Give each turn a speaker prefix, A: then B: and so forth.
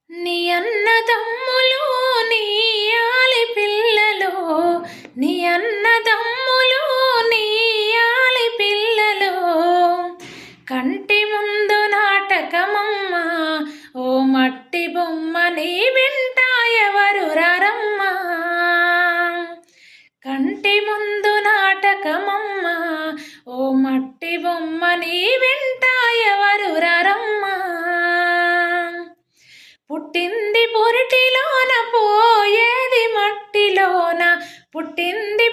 A: నీ అన్నదమ్ములు నీ ఆలి పిల్లలు, నీ అన్నదమ్ములు నీ ఆలి పిల్లలు, కంటి ముందు నాటకమమ్మ ఓ మట్టి బొమ్మ నీ వెంట ఎవరు రారమ్మా. కంటి ముందు నాటకమమ్మ ఓ మట్టి బొమ్మ నీ వెంట ఎవరు రారమ్మా. పుట్టింది పురిటిలోన పోయేది మట్టిలోన, పుట్టింది